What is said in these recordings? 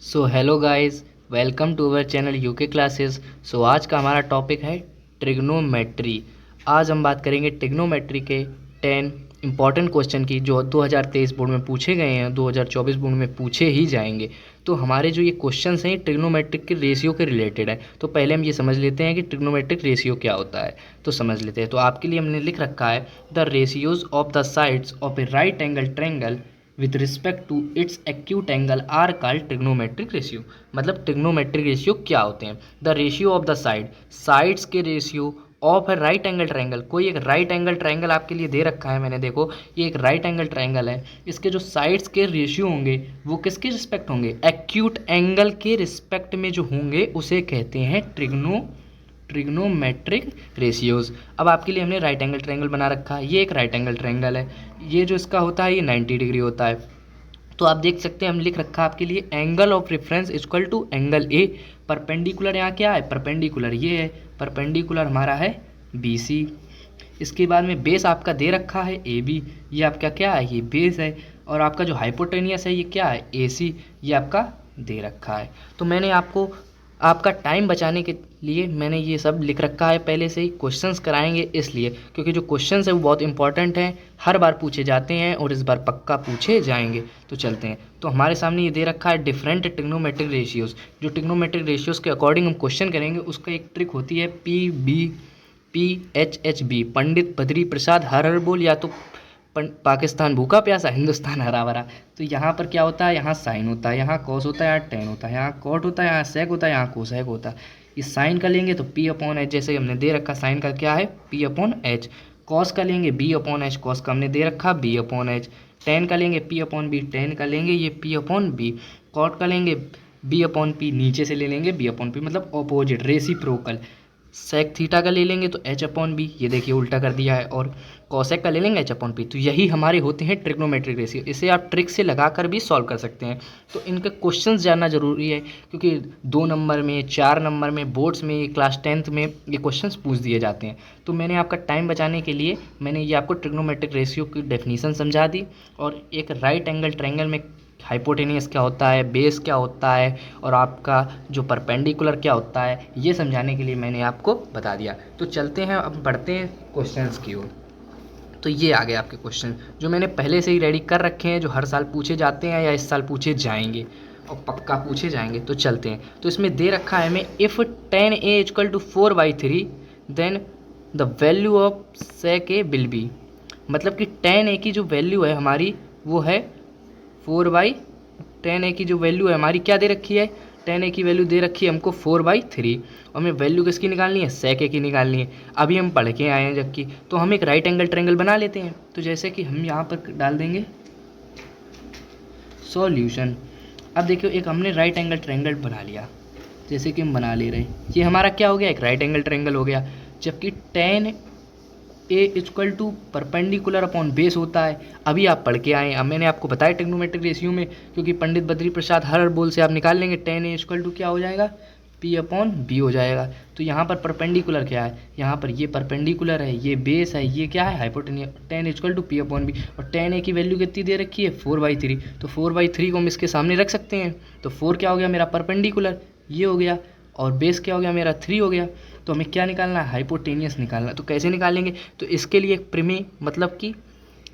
So hello guys, welcome to our channel UK classes. So आज का हमारा topic है ट्रिग्नोमेट्री। आज हम बात करेंगे ट्रिग्नोमेट्री के 10 इंपॉर्टेंट क्वेश्चन की जो 2023 बोर्ड में पूछे गए हैं, 2024 बोर्ड में पूछे ही जाएंगे। तो हमारे जो ये क्वेश्चंस हैं ट्रिग्नोमेट्रिक के रेशियो के रिलेटेड है। तो पहले हम ये समझ लेते हैं कि ट्रिग्नोमेट्रिक रेशियो क्या होता है। तो समझ लेते हैं। तो आपके लिए हमने लिख रखा है the ratios of the sides of a right angle triangle with respect to its acute angle are called trigonometric ratio. मतलब ट्रिग्नोमेट्रिक रेशियो क्या होते हैं? The ratio of the sides के रेशियो ऑफ है राइट एंगल ट्रायंगल। कोई एक right angle triangle आपके लिए दे रखा है, मैंने देखो ये एक राइट एंगल ट्रायंगल है। इसके जो साइड्स के रेशियो होंगे वो किसके रिस्पेक्ट होंगे? एक्यूट एंगल के रिस्पेक्ट में जो होंगे उसे कहते हैं ट्रिग्नोमेट्रिक रेशियोज। अब आपके लिए हमने राइट एंगल ट्रायंगल बना रखा है। ये एक राइट एंगल ट्रायंगल है। ये जो इसका होता है ये 90 डिग्री होता है। तो आप देख सकते हैं हम लिख रखा है आपके लिए angle of reference equal to angle A. Perpendicular यहाँ क्या है? परपेंडिकुलर ये है, परपेंडिकुलर हमारा है BC। इसके बाद में बेस आपका दे रखा है AB। ये आपका क्या है? ये बेस है। और आपका जो हाइपोटेनियस है ये क्या है? AC। ये आपका दे रखा है। तो मैंने आपको आपका टाइम बचाने के लिए मैंने ये सब लिख रखा है पहले से ही। क्वेश्चंस कराएंगे इसलिए क्योंकि जो क्वेश्चंस है वो बहुत इंपॉर्टेंट हैं, हर बार पूछे जाते हैं और इस बार पक्का पूछे जाएंगे। तो चलते हैं। तो हमारे सामने ये दे रखा है डिफरेंट ट्रिग्नोमेट्रिक रेशियोज़। जो ट्रिग्नोमेट्रिक रेशियोज़ के अकॉर्डिंग हम क्वेश्चन करेंगे उसका एक ट्रिक होती है PHB, पंडित बद्री प्रसाद हर हर बोल, या तो पाकिस्तान भूखा प्यासा हिंदुस्तान हरा भरा। तो यहाँ पर क्या होता है? यहाँ साइन होता है, यहाँ कॉस होता है, यहाँ टेन होता है, यहाँ कॉट होता है, यहाँ सेक होता है, यहाँ कोसेक होता है। इस साइन का लेंगे तो P/H, जैसे हमने दे रखा साइन का क्या है? P/H। कॉस का लेंगे B/H, कॉस का हमने दे रखा B/H। टेन का लेंगे P/B, टेन का लेंगे ये P/B। कॉट का लेंगे B/P, नीचे से ले लेंगे B/P, मतलब ऑपोजिट रेसिप्रोकल। सेक थीटा का ले लेंगे तो H/B, ये देखिए उल्टा कर दिया है। और कॉसेक का ले लेंगे H/P। तो यही हमारे होते हैं ट्रिग्नोमेट्रिक रेशियो। इसे आप ट्रिक से लगाकर भी सॉल्व कर सकते हैं। तो इनके क्वेश्चंस जानना जरूरी है क्योंकि 2 नंबर में, 4 नंबर में, बोर्ड्स में, क्लास 10th में ये क्वेश्चंस पूछ दिए जाते हैं। तो मैंने आपका टाइम बचाने के लिए मैंने ये आपको ट्रिग्नोमेट्रिक रेशियो की डेफिनीशन समझा दी और एक राइट एंगल ट्रायंगल में हाइपोटेनियस क्या होता है, बेस क्या होता है और आपका जो परपेंडिकुलर क्या होता है, ये समझाने के लिए मैंने आपको बता दिया। तो चलते हैं, अब बढ़ते हैं क्वेश्चंस की ओर। तो ये आ गए आपके क्वेश्चन जो मैंने पहले से ही रेडी कर रखे हैं, जो हर साल पूछे जाते हैं या इस साल पूछे जाएंगे और पक्का पूछे जाएंगे। तो चलते हैं। तो इसमें दे रखा है हमें if 10A = 4/3 then the value of sec A will be. मतलब कि 10A की जो वैल्यू है हमारी वो है 4/10A की जो वैल्यू है हमारी क्या दे रखी है? 10A की वैल्यू दे रखी है हमको 4/3 और हमें वैल्यू किसकी निकालनी है? सेक ए की निकालनी है। अभी हम पढ़ के आए हैं जबकि। तो हम एक राइट एंगल ट्रायंगल बना लेते हैं। तो जैसे कि हम यहाँ पर डाल देंगे सॉल्यूशन। अब देखिए एक हमने राइट एंगल ट्रायंगल बना लिया, जैसे कि हम बना ले रहे हैं। ये हमारा क्या हो गया? एक राइट एंगल ट्रायंगल हो गया। जबकि 10A = परपेंडिकुलर अपॉन बेस होता है। अभी आप पढ़ के आए हैं। अब मैंने आपको बताया ट्रिग्नोमेट्रिक रेशियो में, क्योंकि पंडित बद्री प्रसाद हर बोल से आप निकाल लेंगे 10A = क्या हो जाएगा? P/B हो जाएगा। तो यहाँ पर परपेंडिकुलर क्या है? यहाँ पर ये परपेंडिकुलर है, ये बेस है, ये क्या है? हाइपोटेनियस। 10 = P/B और 10A की वैल्यू कितनी दे रखी है? 4/3। तो 4/3 को हम इसके सामने रख सकते हैं। तो 4 क्या हो गया मेरा? परपेंडिकुलर, ये हो गया। और बेस क्या हो गया मेरा? 3 हो गया। तो हमें क्या निकालना है? हाइपोटेनियस निकालना। तो कैसे निकालेंगे? तो इसके लिए एक प्रमेय, मतलब कि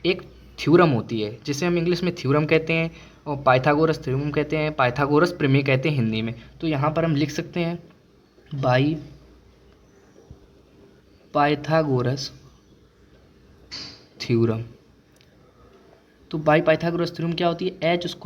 एक थ्योरम होती है जिसे हम इंग्लिश में थ्योरम कहते हैं और पाइथागोरस थ्योरम कहते हैं, पाइथागोरस प्रमेय कहते हैं हिंदी में। तो यहाँ पर हम लिख सकते हैं बाई पाइथागोरस थ्योरम। तो बाई पाइथागोरस थ्योरम क्या होती है? H² =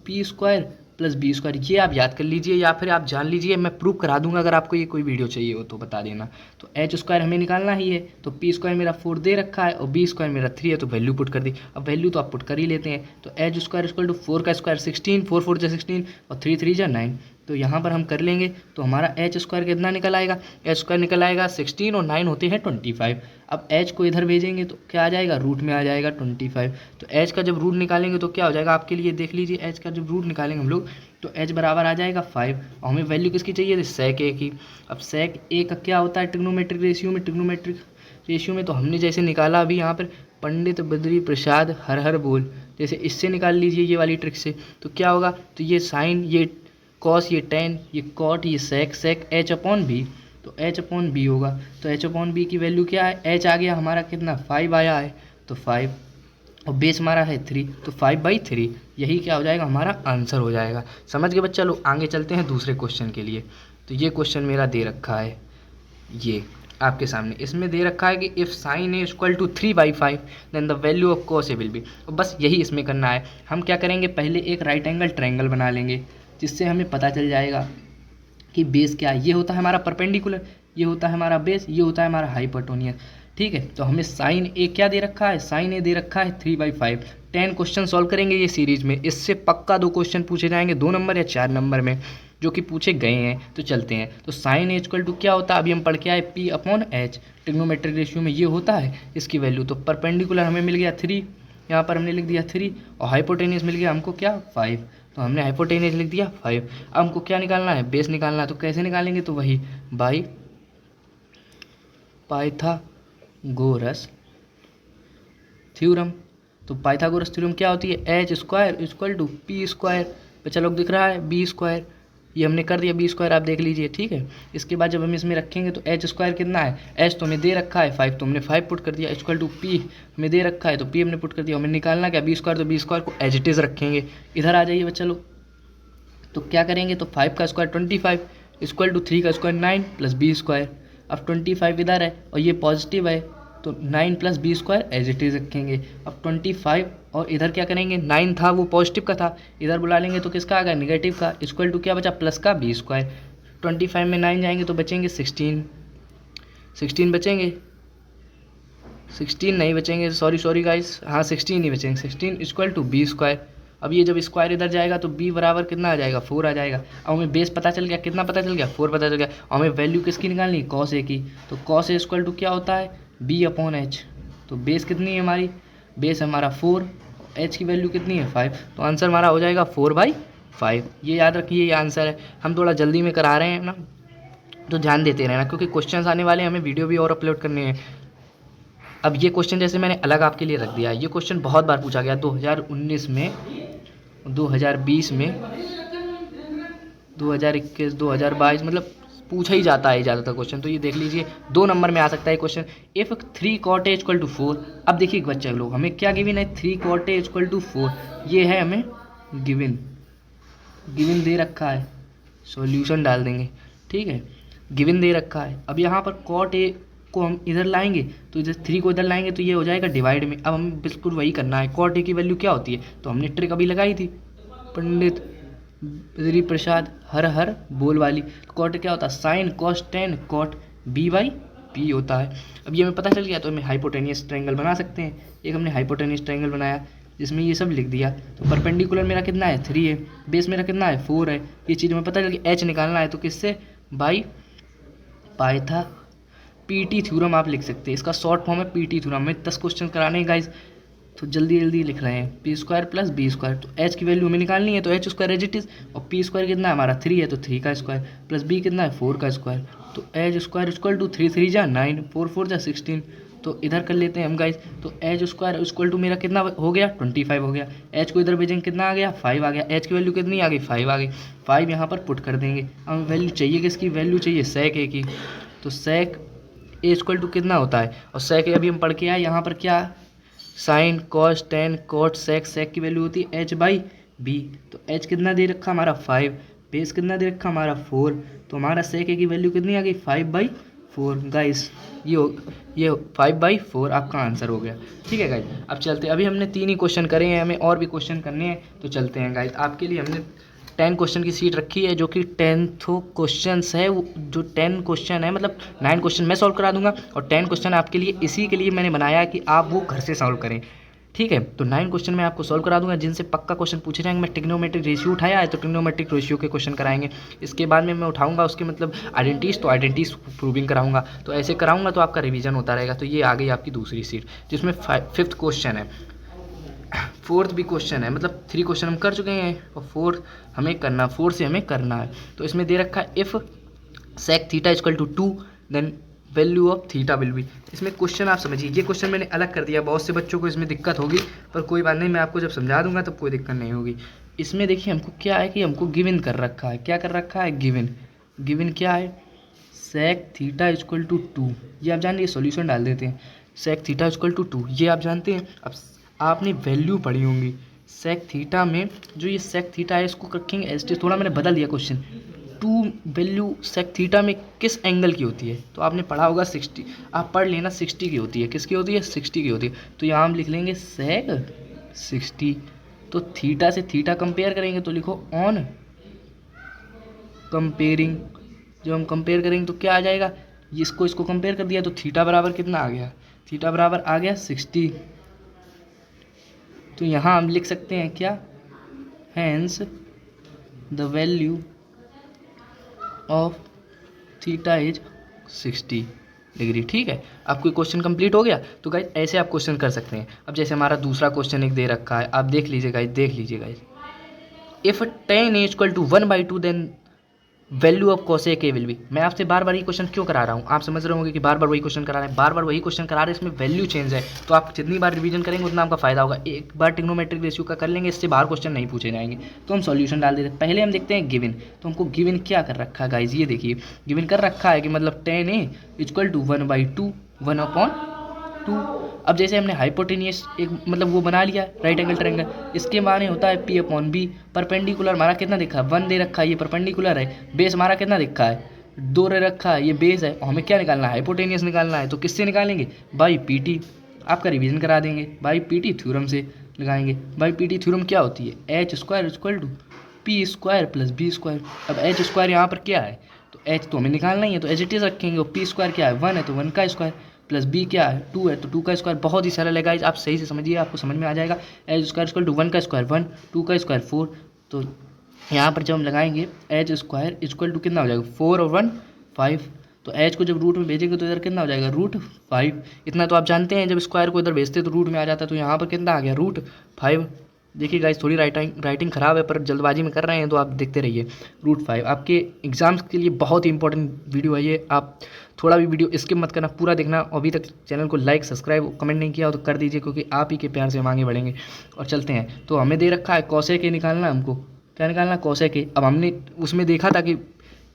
P² + B²। ये आप याद कर लीजिए या फिर आप जान लीजिए, मैं प्रूव करा दूंगा अगर आपको ये कोई वीडियो चाहिए हो तो बता देना। तो H² हमें निकालना ही है। तो P² मेरा 4 दे रखा है और B² मेरा 3 है, तो वैल्यू पुट कर दी। अब वैल्यू तो आप पुट कर ही लेते हैं। तो H² = 4 का स्क्वायर 16, 4 4 = 16 और 3 3 = 9। तो यहाँ पर हम कर लेंगे तो हमारा H² कितना निकल आएगा? H² निकल आएगा 16 और 9 होते हैं 25। अब H को इधर भेजेंगे तो क्या आ जाएगा? रूट में आ जाएगा 25। तो H का जब रूट निकालेंगे तो क्या हो जाएगा आपके लिए? देख लीजिए, H का जब रूट निकालेंगे हम लोग तो H बराबर आ जाएगा 5 और हमें वैल्यू किसकी चाहिए थी? सेक ए की। अब सेक ए का क्या होता है ट्रिग्नोमेट्रिक रेशियो में? ट्रिग्नोमेट्रिक रेशियो में तो हमने जैसे निकाला अभी यहाँ पर पंडित बद्री प्रसाद हर हर बोल, जैसे इससे निकाल लीजिए ये वाली ट्रिक से, तो क्या होगा, तो ये साइन, ये कॉस, ये टेन, ये कॉट, ये सेक, सेक एच अपॉन बी, तो एच अपॉन बी होगा। तो एच अपॉन बी की वैल्यू क्या है, एच आ गया हमारा कितना 5 आया है, तो 5 और बेस हमारा है 3, तो 5/3 यही क्या हो जाएगा, हमारा आंसर हो जाएगा। समझ गए बच्चा लोग। आगे चलते हैं दूसरे क्वेश्चन के लिए। तो ये क्वेश्चन मेरा दे रखा है, ये आपके सामने, इसमें दे रखा है कि if sine A equal to 3/5 then the value of cos A will be. बस यही इसमें करना है। हम क्या करेंगे, पहले एक राइट एंगल ट्रायंगल बना लेंगे, जिससे हमें पता चल जाएगा कि बेस क्या है। ये होता है हमारा परपेंडिकुलर, ये होता है हमारा बेस, ये होता है हमारा हाइपोटेन्यूज। ठीक है, तो हमें साइन ए क्या दे रखा है, साइन ए दे रखा है 3/5। 10 क्वेश्चन सॉल्व करेंगे ये सीरीज में, इससे पक्का 2 क्वेश्चन पूछे जाएंगे 2 नंबर या 4 नंबर में, जो कि पूछे गए हैं। तो चलते हैं। तो साइन ए इक्वल टू क्या होता है, अभी हम पढ़ के आए P/H, ट्रिग्नोमेट्रिक रेशियो में ये होता है इसकी वैल्यू। तो परपेंडिकुलर हमें मिल गया 3, यहाँ पर हमने लिख दिया 3, और हाइपोटेन्यूज मिल गया हमको क्या 5, तो हमने हाइपोटेन्यूज लिख दिया 5। अब हमको क्या निकालना है, बेस निकालना है। तो कैसे निकालेंगे, तो वही बाई पाइथागोरस थ्योरम। तो पाइथागोरस थ्योरम क्या होती है, H square equal to P square, बच्चा लोग दिख रहा है बी स्क्वायर, ये हमने कर दिया बी स्क्वायर, आप देख लीजिए। ठीक है, इसके बाद जब हम इसमें रखेंगे तो एच स्क्वायर कितना है, एच तो हमें दे रखा है 5, तो हमने 5 पुट कर दिया, इक्वल टू पी हमें दे रखा है तो पी हमने पुट कर दिया। हमें निकालना क्या, बी स्क्वायर, तो बी स्क्वायर को एज इट इज़ रखेंगे। इधर आ जाइए बच्चा लोग, तो क्या करेंगे, तो 5 का स्क्वायर 25 इक्वल टू 3 का स्क्वायर 9 प्लस बी स्क्वायर। अब 25 इधर है और ये पॉजिटिव है, तो 9 plus B square as it is रखेंगे। अब 25 और इधर क्या करेंगे, 9 था वो पॉजिटिव का था, इधर बुला लेंगे तो किसका आ गया, निगेटिव का, इक्वल टू क्या बचा, प्लस का बी स्क्वायर। 25 में 9 जाएंगे तो बचेंगे 16 बचेंगे, 16 नहीं बचेंगे, सॉरी गाइस, हाँ 16 ही बचेंगे, 16 इक्वल टू बी स्क्वायर। अब ये जब स्क्वायर इधर जाएगा तो b बराबर कितना आ जाएगा, 4 आ जाएगा। अब हमें बेस पता चल गया, कितना पता चल गया, 4 पता चल गया। और हमें वैल्यू किसकी निकालनी, कॉस ए की। तो कॉस ए इक्वल टू क्या होता है, b/h। तो बेस कितनी है हमारी, बेस हमारा 4, h की वैल्यू कितनी है 5, तो आंसर हमारा हो जाएगा 4/5। ये याद रखिए, ये आंसर है। हम थोड़ा जल्दी में करा रहे हैं ना, तो ध्यान देते रहना, क्योंकि क्वेश्चंस आने वाले हैं, हमें वीडियो भी और अपलोड करने हैं। अब ये क्वेश्चन जैसे मैंने अलग आपके लिए रख दिया, ये क्वेश्चन बहुत बार पूछा गया 2019 में, 2020 में, 2021, 2022, मतलब पूछा ही जाता है ज़्यादातर क्वेश्चन। तो ये देख लीजिए 2 नंबर में आ सकता है question, if 3 cot a equal to 4। अब देखिए बच्चे लोग, हमें क्या गिवन है, 3 cot a इक्वल टू 4, ये है हमें गिवन दे रखा है, सॉल्यूशन डाल देंगे। ठीक है, गिवन दे रखा है। अब यहाँ पर cot a को हम इधर लाएंगे, तो इधर 3 को इधर लाएंगे तो ये हो जाएगा डिवाइड में। अब हमें बिल्कुल वही करना है, cot a की वैल्यू क्या होती है, तो हमने ट्रिक अभी लगाई थी, पंडित बद्री प्रसाद हर हर बोल वाली। कॉट क्या होता है, sine cos tan cot b/p होता है। अब ये हमें पता चल गया, तो हमें हाइपोटेनियस ट्रायंगल बना सकते हैं। एक हमने हाइपोटेनियस ट्रायंगल बनाया जिसमें ये सब लिख दिया। तो परपेंडिकुलर मेरा कितना है 3 है, बेस मेरा कितना है 4 है, ये चीज़ हमें पता चल गई। एच निकालना है तो किससे, बाई पाइथा पीटी थ्योरम आप लिख सकते हैं, इसका शॉर्ट फॉर्म है पीटी थ्योरम। में 10 क्वेश्चन कराने हैं गाइज, तो जल्दी जल्दी लिख रहे हैं। P square plus B square, तो एच की वैल्यू हमें निकालनी है, तो H square as it is, और पी स्क्वायर कितना है हमारा 3 है, तो 3 का स्क्वायर प्लस बी कितना है 4 का स्क्वायर, तो एच स्क्वायर इक्वल टू 3 3 जा 9, 4 4 जा 16। तो इधर कर लेते हैं हम गाइज, तो एच स्क्वायर इक्वल टू मेरा कितना हो गया 25 हो गया। एच को इधर भेजेंगे कितना आ गया 5 आ गया, एच की वैल्यू कितनी आ गई 5 आ गई। 5 यहाँ पर पुट कर देंगे। हमें वैल्यू चाहिए किसकी, वैल्यू चाहिए सेक ए की। तो सेक ए इक्वल टू कितना होता है, और सेक ए अभी हम पढ़ के आए, यहाँ पर क्या sin cos tan cot sec, sec की वैल्यू होती है h/b। तो h कितना दे रखा हमारा 5, बेस कितना दे रखा हमारा 4, तो हमारा सेक ए की वैल्यू कितनी आ गई 5/4 गाइस। ये 5/4 आपका आंसर हो गया। ठीक है गाइस, अब चलते हैं। अभी हमने 3 ही क्वेश्चन करे हैं, हमें और भी क्वेश्चन करने हैं, तो चलते हैं गाइस। आपके लिए हमने 10 क्वेश्चन की सीट रखी है, जो कि 10th क्वेश्चन है। जो 10 क्वेश्चन है, मतलब 9 क्वेश्चन मैं सॉल्व करा दूंगा, और 10 क्वेश्चन आपके लिए इसी के लिए मैंने बनाया है कि आप वो घर से सॉल्व करें। ठीक है, तो 9 क्वेश्चन मैं आपको सॉल्व करा दूंगा, जिनसे पक्का क्वेश्चन पूछे जाएंगे। मैं ट्रिग्नोमेट्रिक रेशियो उठाया है, तो ट्रिग्नोमेट्रिक रेशियो के क्वेश्चन कराएंगे। इसके बाद में मैं उठाऊंगा उसके मतलब आइडेंटिटीज, तो आइडेंटिटीज प्रूविंग कराऊंगा। तो ऐसे कराऊंगा तो आपका रिवीजन होता रहेगा। तो ये आ गई आपकी दूसरी सीट, जिसमें 5th क्वेश्चन है, 4th भी क्वेश्चन है, मतलब 3 क्वेश्चन हम कर चुके हैं, और 4 हमें करना, 4 से हमें करना है। तो इसमें दे रखा है if sec theta equal to 2 then value of theta will be. इसमें क्वेश्चन आप समझिए, ये क्वेश्चन मैंने अलग कर दिया, बहुत से बच्चों को इसमें दिक्कत होगी, पर कोई बात नहीं, मैं आपको जब समझा दूंगा तब कोई दिक्कत नहीं होगी। इसमें देखिए हमको क्या है कि हमको गिवन कर रखा है, क्या कर रखा है, गिवन। गिवन क्या है, सेक थीटा इक्वल टू 2, ये आप जान लीजिए, सॉल्यूशन डाल देते हैं। सेक थीटा इक्वल टू 2 ये आप जानते हैं। अब आपने वैल्यू पढ़ी होंगी सेक थीटा में, जो ये सेक थीटा है इसको रखेंगे एस टी, थोड़ा मैंने बदल दिया क्वेश्चन। 2 वैल्यू सेक थीटा में किस एंगल की होती है, तो आपने पढ़ा होगा 60, आप पढ़ लेना 60 की होती है। किसकी होती है, 60 की होती है। तो यहाँ हम लिख लेंगे सेक 60। तो थीटा से थीटा कंपेयर करेंगे तो लिखो ऑन कंपेयरिंग। जब हम कंपेयर करेंगे तो क्या आ जाएगा, इसको कंपेयर कर दिया तो थीटा बराबर कितना आ गया, थीटा बराबर आ गया 60। तो यहाँ हम लिख सकते हैं क्या, hence the value of theta is 60 degree. ठीक है, आपको क्वेश्चन कंप्लीट हो गया। तो गाइस ऐसे आप क्वेश्चन कर सकते हैं। अब जैसे हमारा दूसरा क्वेश्चन एक दे रखा है, आप देख लीजिए गाइस, देख लीजिए guys. If tan is equal to 1/2 then value of cosec A will be. मैं आपसे बार बार ये क्वेश्चन क्यों करा रहा हूँ, आप समझ रहे होंगे कि बार बार वही क्वेश्चन करा रहे हैं, बार बार वही क्वेश्चन करा रहे हैं, इसमें वैल्यू चेंज है। तो आप जितनी बार रिवीजन करेंगे उतना आपका फायदा होगा। एक बार ट्रिग्नोमेट्रिक रेशियो का कर लेंगे, इससे बाहर क्वेश्चन नहीं पूछे जाएंगे। तो हम सॉल्यूशन डाल देते हैं। पहले हम देखते हैं गिवन। तो हमको गिवन क्या कर रखा है गाइज, ये देखिए गिवन कर रखा है कि मतलब tan a इक्वल टू 1/2 1/2। अब जैसे हमने हाइपोटेनियस एक मतलब वो बना लिया राइट एंगल ट्रायंगल, इसके माने होता है P/B। परपेंडिकुलर हमारा कितना दिखा है, 1 दे रखा है, ये परपेंडिकुलर है। बेस हमारा कितना दिखा है, 2 दे रखा है, ये बेस है। और हमें क्या निकालना है, हाइपोटेनियस निकालना है। तो किससे निकालेंगे, बाई PT। आपका रिवीजन करा देंगे, बाई PT थ्योरम से लगाएंगे। बाई PT थ्योरम क्या होती है, h² equal to P² plus B²। अब h² यहाँ पर क्या है, तो h तो हमें निकालना ही है, तो एज इट इज रखेंगे। और P² क्या है, 1 है, तो 1 का स्क्वायर प्लस B क्या है, 2 है, तो 2 का स्क्वायर। बहुत ही सरल है गाइज, आप सही से समझिए, आपको समझ में आ जाएगा। h² इक्वल टू 1 का स्क्वायर 1, 2 का स्क्वायर 4। तो यहाँ पर जब हम लगाएंगे h² इक्वल टू कितना हो जाएगा, 4 और 1 5। तो h को जब रूट में भेजेंगे तो इधर कितना हो जाएगा, √5। इतना तो आप जानते हैं, जब स्क्वायर को इधर भेजते तो रूट में आ जाता है। तो यहाँ पर कितना आ गया, √5। देखिए गाइस थोड़ी राइटिंग ख़राब है, पर जल्दबाजी में कर रहे हैं, तो आप देखते रहिए। √5 आपके एग्जाम्स के लिए बहुत ही इंपॉर्टेंट वीडियो है ये। आप थोड़ा भी वीडियो स्किप मत करना, पूरा देखना। अभी तक चैनल को लाइक सब्सक्राइब कमेंट नहीं किया हो तो कर दीजिए, क्योंकि आप ही के प्यार से हम आगे बढ़ेंगे। और चलते हैं, तो हमें दे रखा है कोसेक ए निकालना, हमको क्या निकालना, कोसेक ए। अब हमने उसमें देखा था कि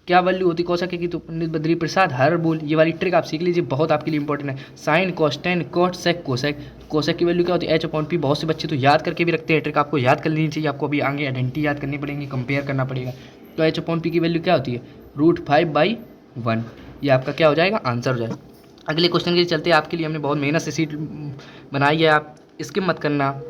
क्या वैल्यू होती कोसेक की, तो पंडित बद्री प्रसाद हर बोल, ये वाली ट्रिक आप सीख लीजिए, बहुत आपके लिए इंपॉर्टेंट है। Sine cos tan cot sec cosec. Cosec की वैल्यू क्या होती है, h/p। बहुत से बच्चे तो याद करके भी रखते हैं, ट्रिक आपको याद कर लेनी चाहिए। आपको अभी आगे आइडेंटिटी याद करनी पड़ेगी, कंपेयर करना पड़ेगा। तो h/p की वैल्यू क्या होती है, √5/1। ये आपका क्या हो जाएगा, आंसर हो जाएगा। अगले क्वेश्चन के लिए चलते हैं। आपके लिए हमने बहुत मेहनत से सीट बनाई है, आप स्किप मत करना।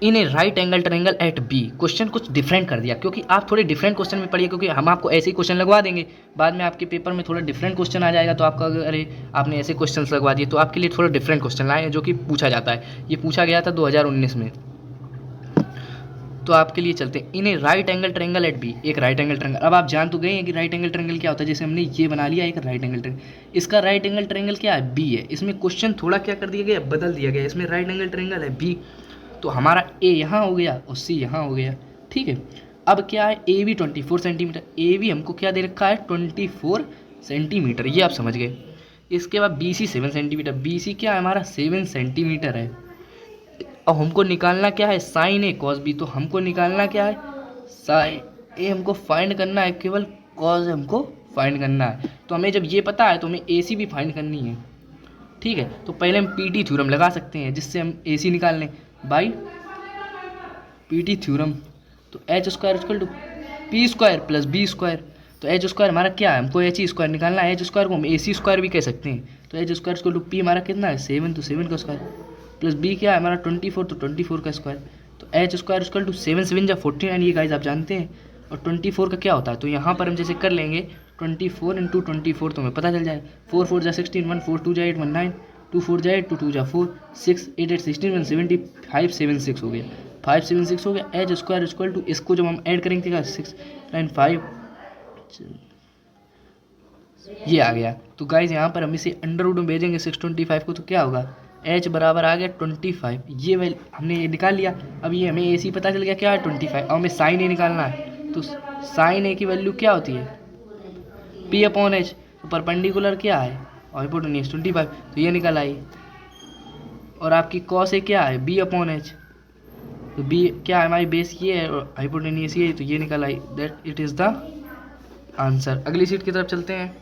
In a right angle triangle at B. Question कुछ डिफरेंट कर दिया, क्योंकि आप थोड़े डिफरेंट क्वेश्चन में पढ़िए, क्योंकि हम आपको ऐसे ही क्वेश्चन लगवा देंगे, बाद में आपके पेपर में थोड़ा डिफरेंट क्वेश्चन आ जाएगा। तो आपका अरे आपने ऐसे क्वेश्चन लगवा दिए, तो आपके लिए थोड़ा डिफरेंट क्वेश्चन लाए, जो कि पूछा जाता है। ये पूछा गया था 2019 में। तो आपके लिए चलते हैं। In a right angle triangle at B, एक राइट एंगल ट्रायंगल। अब आप जान तो गए हैं कि राइट एंगल ट्रायंगल क्या होता है। जैसे हमने ये बना लिया एक राइट एंगल ट्रायंगल, इसका राइट एंगल ट्रायंगल क्या है, बी है। इसमें क्वेश्चन थोड़ा क्या कर दिया गया, बदल दिया गया। इसमें राइट एंगल ट्रायंगल है बी, तो हमारा ए यहाँ हो गया और सी यहाँ हो गया। ठीक है, अब क्या है, A B 24 centimetre. A B हमको क्या दे रखा है, 24 सेंटीमीटर, ये आप समझ गए। इसके बाद B C 7 centimetre. B C क्या है हमारा, 7 सेंटीमीटर है। और हमको निकालना क्या है, साइन ए कॉस बी। तो हमको निकालना क्या है, साइन ए हमको फाइंड करना है, केवल कॉस हमको फाइंड करना है। तो हमें जब ये पता है तो हमें ए सी भी फाइंड करनी है। ठीक है, तो पहले हम PT थ्योरम लगा सकते हैं, जिससे हम ए सी निकाल लें बाई PT थ्योरम। तो h² equal to P² plus B²। तो h² हमारा क्या है, हमको h² निकालना है। h² को हम AC² भी कह सकते हैं। तो h² इक्वल टू P हमारा कितना है, 7, तो 7 का स्क्वायर प्लस B क्या है हमारा 24, तो 24 का स्क्वायर। तो h² इक्वल टू 7 7 जा 49, ये गाइस आप जानते हैं। और 24 का क्या होता है, तो यहाँ पर हम जैसे कर लेंगे 24 × 24, तो हमें पता चल जाए। 4 4 जा 16, 1 4 2 जा 8 1 9, 2 4 जा 8, 2 2 जा 4, 6 8 8 16 1 70, 5 7 6 हो गया, 5 7 6 हो गया। h² इक्वल टू, इसको जब हम ऐड करेंगे 6 9 5, ये आ गया। तो गाइज यहाँ पर हम इसे अंडर रूट में भेजेंगे 625 को, तो क्या होगा, h बराबर आ गया 25। ये वैल्यू हमने ये निकाल लिया। अब ये हमें AC पता चल गया क्या है 25। अब हमें साइन ए निकालना है। तो साइन ए की वैल्यू क्या होती है, P/H। तो परपेंडिकुलर क्या है, हाइपोटेन्यूज 25, तो ये निकल आई। और आपकी कॉस ए क्या है, बी अपॉन एच, तो बी क्या है हमारी बेस ये है और हाइपोटेन्यूज ये है, तो ये निकल आई, that it is the answer. अगली सीट की तरफ चलते हैं,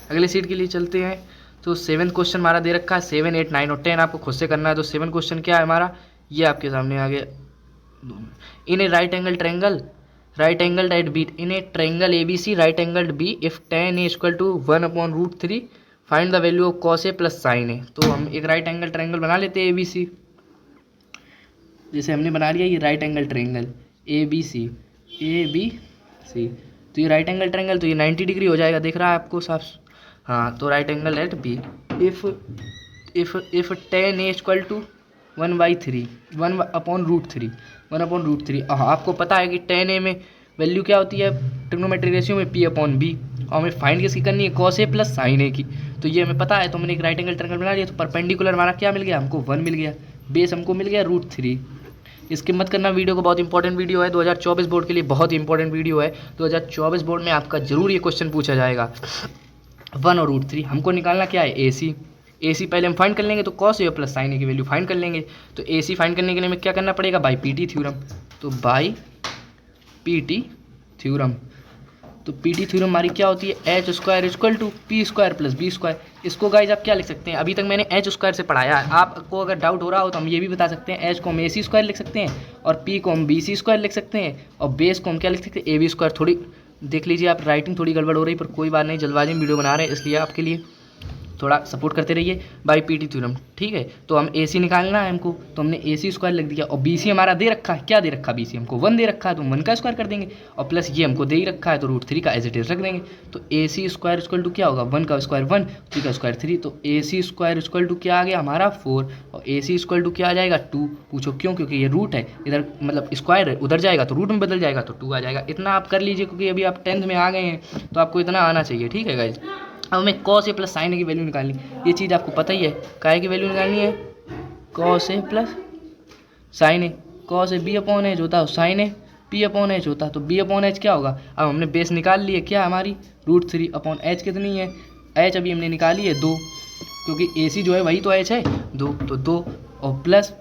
अगले सीट के लिए चलते हैं। तो 7th क्वेश्चन हमारा दे रखा है, 7, 8, 9 और 10 आपको खुद से करना है। तो 7 क्वेश्चन क्या है हमारा, ये आपके सामने आ गया। In a right angle at B, in a triangle ABC right angled B, if tan a equal to 1/√3 find the value of cos a plus sin a। तो हम एक राइट एंगल ट्रायंगल बना लेते हैं ABC, जैसे हमने बना लिया ये राइट एंगल ट्रायंगल ABC, तो ये राइट एंगल ट्रायंगल, तो ये 90 डिग्री हो जाएगा, दिख रहा है आपको साफ। हाँ, तो right angle at B, if tan a equal to 1/3 1/√3। आपको पता है कि tan a में वैल्यू क्या होती है ट्रिग्नोमेट्रिक रेशियो में, P/B, और हमें फाइंड किसकी करनी है, cos a plus sin a की। तो ये हमें पता है, तो मैंने एक राइट एंगल ट्रायंगल बना लिया। तो परपेंडिकुलर हमारा क्या मिल गया हमको, 1 मिल गया, बेस हमको मिल गया √3। इसकी मत करना वीडियो को, बहुत इंपॉर्टेंट वीडियो है, 2024 बोर्ड के लिए बहुत इंपॉर्टेंट वीडियो है। 2024 बोर्ड में आपका जरूर ये क्वेश्चन पूछा जाएगा। 1 और √3 हमको निकालना क्या है, AC पहले हम फाइंड कर लेंगे, तो cos a plus sin a की वैल्यू फाइंड कर लेंगे। तो AC फाइंड करने के लिए हमें क्या करना पड़ेगा, बाई PT थ्योरम। तो बाई PT थ्योरम, तो PT थ्योरम हमारी क्या होती है, h square equal to P square plus B square. इसको गाइज आप क्या लिख सकते हैं, अभी तक मैंने h स्क्वायर से पढ़ाया है, आपको अगर डाउट हो रहा हो तो हम ये भी बता सकते हैं, h को हम AC स्क्वायर लिख सकते हैं और P को हम BC स्क्वायर लिख सकते हैं और बेस को हम क्या लिख सकते हैं, AB स्क्वायर। थोड़ी देख लीजिए आप, राइटिंग थोड़ी गड़बड़ हो रही, पर कोई बात नहीं, जल्दबाजी में वीडियो बना रहे हैं, इसलिए आपके लिए थोड़ा सपोर्ट करते रहिए। बाई PT थ्योरम, ठीक है। तो हम AC निकालना है हमको, तो हमने AC स्क्वायर लिख दिया, और BC हमारा दे रखा है, क्या दे रखा है BC हमको 1 दे रखा है, तो 1 का स्क्वायर कर देंगे, और प्लस ये हमको दे ही रखा है, तो √3 का एज इट इज रख देंगे। तो AC स्क्वायर इक्वल टू क्या होगा, 1 का स्क्वायर 1, 3 का स्क्वायर 3, तो AC स्क्वायर इक्वल टू क्या आ गया हमारा 4, और AC इक्वल टू क्या आ जाएगा 2। पूछो क्यों, क्योंकि ये रूट है, इधर मतलब स्क्वायर है, उधर जाएगा तो रूट में बदल जाएगा, तो 2 आ जाएगा। इतना आप कर लीजिए, क्योंकि अभी आप 10th में आ गए हैं, तो आपको इतना आना चाहिए, ठीक है गाइज। अब हमें cos a plus sin a की वैल्यू निकालनी, ये चीज़ आपको पता ही है, काय की वैल्यू निकालनी है, cos a plus sin a। cos a B/H होता है, sin a P/H होता है, तो B/H क्या होगा, अब हमने बेस निकाल लिए, क्या हमारी √3/H कितनी है, H अभी हमने निकाली है 2, क्योंकि AC जो है वही तो H है 2, तो 2 और प्लस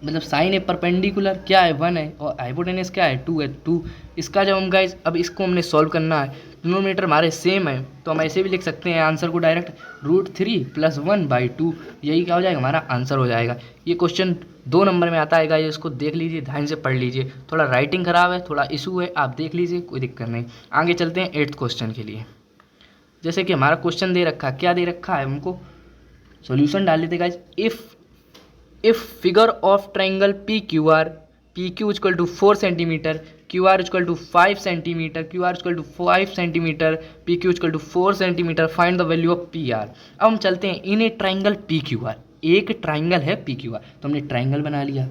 मतलब साइन ए परपेंडिकुलर क्या है 1 है, और हाइपोटेनस क्या है 2 है 2। इसका जब हम गाइज, अब इसको हमने सॉल्व करना है, डिनोमिनेटर हमारे सेम है, तो हम ऐसे भी लिख सकते हैं आंसर को डायरेक्ट, √3 + 1/2, यही क्या हो जाएगा हमारा आंसर हो जाएगा। ये क्वेश्चन 2 नंबर में आता है गाइज, इसको देख लीजिए, ध्यान से पढ़ लीजिए, थोड़ा राइटिंग खराब है, थोड़ा इशू है, आप देख लीजिए, कोई दिक्कत नहीं। आगे चलते हैं 8th क्वेश्चन के लिए। जैसे कि हमारा क्वेश्चन दे रखा है, क्या दे रखा है हमको, सॉल्यूशन डाल लेते guys. If figure of triangle PQ equal to 4 centimetre, QR equal to 5 centimetre, QR equal to 5 centimetre, PQ equal to 4 centimetre, find the value of PR। अब हम चलते हैं इन ए ट्रायंगल PQR, एक triangle है PQR, तो हमने triangle बना लिया,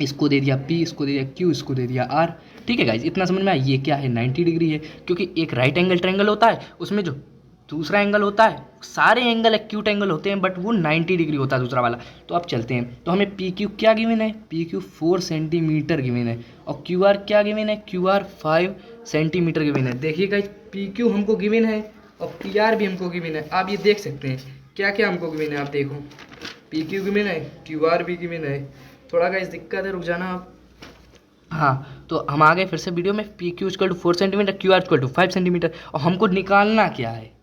इसको दे दिया P, इसको दे दिया Q, इसको दे दिया R, ठीक है गाइज, इतना समझ में आया। ये क्या है 90 डिग्री है, क्योंकि एक राइट एंगल ट्रायंगल होता है, उसमें जो दूसरा एंगल होता है, सारे एंगल एक्यूट एंगल होते हैं, बट वो 90 डिग्री होता है दूसरा वाला। तो अब चलते हैं, तो हमें PQ क्या गिवन है, PQ 4 सेंटीमीटर गिवन है, और QR क्या गिवन है, QR 5 सेंटीमीटर गिवन है। देखिए गाइज, PQ हमको गिवन है और PR भी हमको गिवन है, आप ये देख सकते हैं क्या क्या हमको गिवन है, आप देखो PQ गिवन है, QR भी गिवन है। थोड़ा गाइज दिक्कत है, रुक जाना आप। हाँ, तो हम आ गए फिर से वीडियो में, PQ equal to 4 centimetre, QR equal to 5 centimetre, और हमको निकालना क्या है,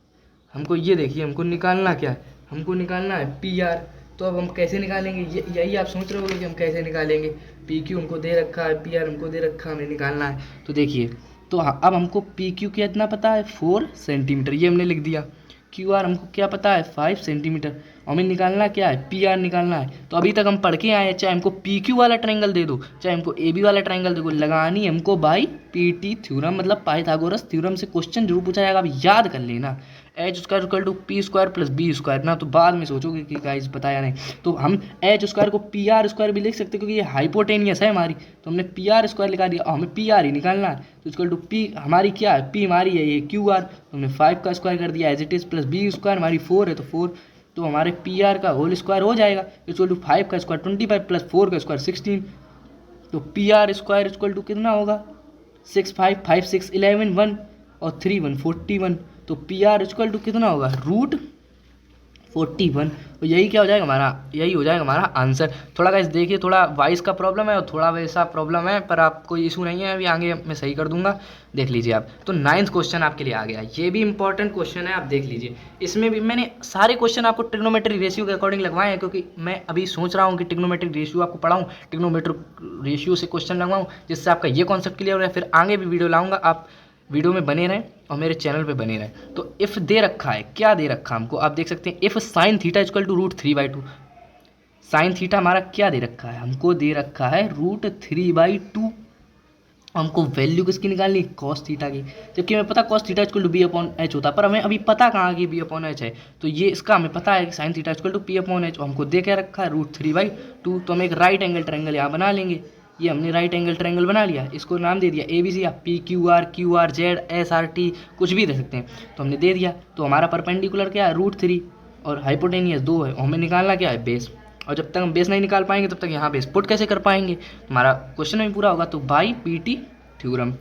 हमको ये देखिए, हमको निकालना क्या है, हमको निकालना है PR। तो अब हम कैसे निकालेंगे, यही आप सोच रहे होंगे कि हम कैसे निकालेंगे। PQ हमको दे रखा है, PR हमको दे रखा है, हमें निकालना है। तो देखिए, तो अब हमको PQ कितना पता है 4 सेंटीमीटर, ये हमने लिख दिया। QR हमको क्या पता है 5 सेंटीमीटर, हमें निकालना क्या है PR निकालना है। तो अभी तक हम पढ़ के आए हैं, चाहे हमको PQ वाला ट्रायंगल दे दो, चाहे हमको AB वाला ट्रायंगल दे दो, लगानी हमको बाई PT थ्योरम, मतलब पाइथागोरस थ्योरम से क्वेश्चन जरूर पूछा जाएगा, अब याद कर लेना। H square equal to P square plus B square ना, तो बाद में सोचोगे कि गाइस बताया नहीं। तो हम H स्क्वायर को PR स्क्वायर भी लिख सकते, क्योंकि ये हाइपोटेनियस है हमारी, तो हमने PR स्क्वायर लिखा दिया, हमें PR ही निकालना है। तो इक्वल टू P हमारी क्या है, P हमारी है ये QR, तो हमने 5 का स्क्वायर कर दिया as it is, plus B square हमारी 4 है, तो 4, तो हमारे PR का होल स्क्वायर हो जाएगा, इक्वल टू 5 का स्क्वायर 25 प्लस 4 का स्क्वायर 16, तो PR स्क्वायर इक्वल टू कितना होगा 6 5 5 6 11 1 और 3 1 41। तो पी आर इक्वल टू कितना होगा रूट 41। तो यही क्या हो जाएगा हमारा, यही हो जाएगा हमारा आंसर। थोड़ा गाइस देखिए, थोड़ा वॉइस का प्रॉब्लम है और थोड़ा वैसा प्रॉब्लम है, पर आप कोई इशू नहीं है, अभी आगे मैं सही कर दूंगा, देख लीजिए आप। तो 9th क्वेश्चन आपके लिए आ गया, ये भी इंपॉर्टेंट क्वेश्चन है, आप देख लीजिए। इसमें भी मैंने सारे क्वेश्चन आपको ट्रिग्नोमेट्रिक रेशियो के अकॉर्डिंग लगवाए हैं, क्योंकि मैं अभी सोच रहा हूँ कि ट्रिग्नोमेट्रिक रेशियो आपको पढ़ाऊँ, ट्रिग्नोमेट्रिक रेशियो से क्वेश्चन लगवाऊँ, जिससे आपका ये कॉन्सेप्ट क्लियर हो जाए। फिर आगे भी वीडियो लाऊंगा, आप वीडियो में बने रहें और मेरे चैनल पे बने रहें। तो इफ़ दे रखा है, क्या दे रखा हमको, आप देख सकते हैं, if sine theta equal to root 3/2। Sine theta हमारा क्या दे रखा है, हमको दे रखा है रूट 3/2। हमको वैल्यू किसकी निकालनी, कॉस थीटा की, जबकि हमें पता cos theta equal to B upon H होता है, पर हमें अभी पता कहाँ कि बी अपॉन एच है। तो ये इसका हमें पता है कि sine theta equal to P upon H, हमको दे क्या रखा है रूट 3/2। तो हम एक राइट एंगल ट्रायंगल यहाँ बना लेंगे। ये हमने राइट एंगल ट्रायंगल बना लिया, इसको नाम दे दिया ए बी सी, आप P Q R Z S R T कुछ भी दे सकते हैं। तो हमने दे दिया। तो हमारा परपेंडिकुलर क्या है रूट 3 और हाइपोटेनियस 2 है, और हमें निकालना क्या है बेस। और जब तक हम बेस नहीं निकाल पाएंगे तब तक यहाँ बेस पुट कैसे कर पाएंगे, हमारा क्वेश्चन भी पूरा होगा। तो बाई पी टी थ्योरम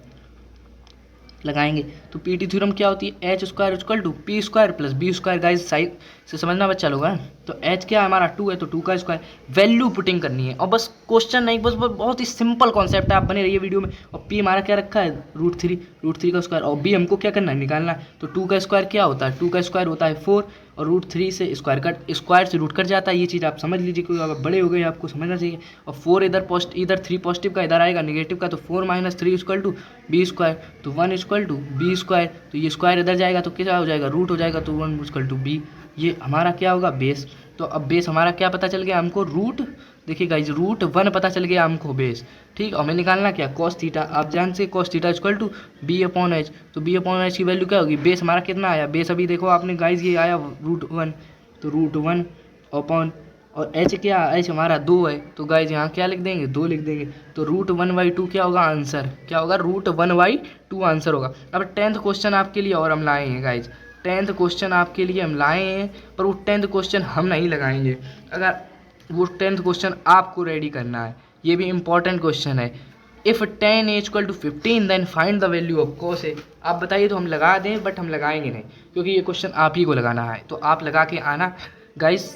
लगाएंगे। तो पी टी थ्योरम क्या होती है, H square equal to P square plus B square. Guys side से समझना बच्चा लोग है। तो एच क्या है हमारा 2 है, तो 2 का स्क्वायर, वैल्यू पुटिंग करनी है, और बस क्वेश्चन नहीं, बस बहुत ही सिंपल कॉन्सेप्ट है, आप बने रहिए वीडियो में। और पी हमारा क्या रखा है रूट 3 का स्क्वायर, और बी हमको क्या करना है निकालना है। तो 2 का स्क्वायर क्या होता है, 2 का स्क्वायर होता है 4, और रूट 3 से स्क्वायर से रूट कट जाता है। ये चीज़ आप समझ लीजिए, क्योंकि अगर बड़े हो गए आपको समझना चाहिए। और 4 इधर 3 पॉजिटिव का इधर आएगा नेगेटिव का, तो 4 - 3 इक्वल टू बी स्क्वायर, तो 1 इक्वल टू बी स्क्वायर। तो ये स्क्वायर इधर जाएगा तो क्या हो जाएगा रूट हो जाएगा, तो 1 इक्वल टू बी। ये हमारा क्या होगा बेस। तो अब बेस हमारा क्या पता चल गया हमको रूट, देखिए गाइज रूट 1 पता चल गया हमको बेस, ठीक। हमें निकालना क्या कॉस थीटा, आप जानते हैं cos theta equal to B upon H. तो बी अपॉन एच की वैल्यू क्या होगी, बेस हमारा कितना आया, बेस अभी देखो आपने गाइज ये आया रूट 1, तो रूट 1 अपॉन, और एच क्या, एच हमारा 2 है, तो गाइज यहाँ क्या लिख देंगे 2 लिख देंगे। तो रूट 1/2 क्या होगा आंसर, क्या होगा रूट 1/2 आंसर होगा। अब 10th क्वेश्चन आपके लिए और हम लाए हैं गाइज, 10th क्वेश्चन आपके लिए हम लाए हैं, पर वो 10th क्वेश्चन हम नहीं लगाएंगे, अगर वो 10th क्वेश्चन आपको रेडी करना है। ये भी इंपॉर्टेंट क्वेश्चन है। If tan a equal to 15 then find the value of cos a। आप बताइए, तो हम लगा दें, बट हम लगाएंगे नहीं, क्योंकि ये क्वेश्चन आप ही को लगाना है, तो आप लगा के आना guys.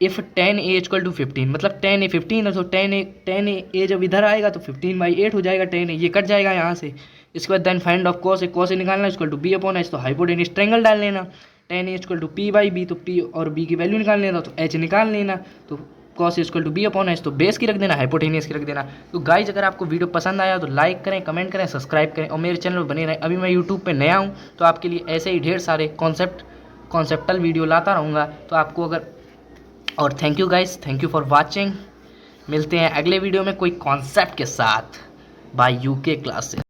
If tan a equal to 15, मतलब tan a 15 है, तो tan a जब इधर आएगा तो 15/8 हो जाएगा tan a, ये कट जाएगा यहाँ से। इसके बाद then find of cos a निकालना equal to B upon H, तो हाइपोटेनियस ट्रायंगल डाल लेना। tan a equal to p/b, तो p और b की वैल्यू निकाल लेना, तो h निकाल लेना। तो cos equal to B upon H, तो बेस की रख देना, हाइपोटेनियस की रख देना। तो गाइज अगर आपको वीडियो पसंद आया तो लाइक करें, कमेंट करें, सब्सक्राइब करें, और मेरे चैनल पर बने रहें। अभी मैं यूट्यूब पे नया हूँ, तो आपके लिए ऐसे ही ढेर सारे कॉन्सेप्टल वीडियो लाता रहूँगा। तो आपको अगर, और thank you guys, thank you for watching. मिलते हैं अगले वीडियो में कोई कॉन्सेप्ट के साथ, बाय यूके क्लासेस।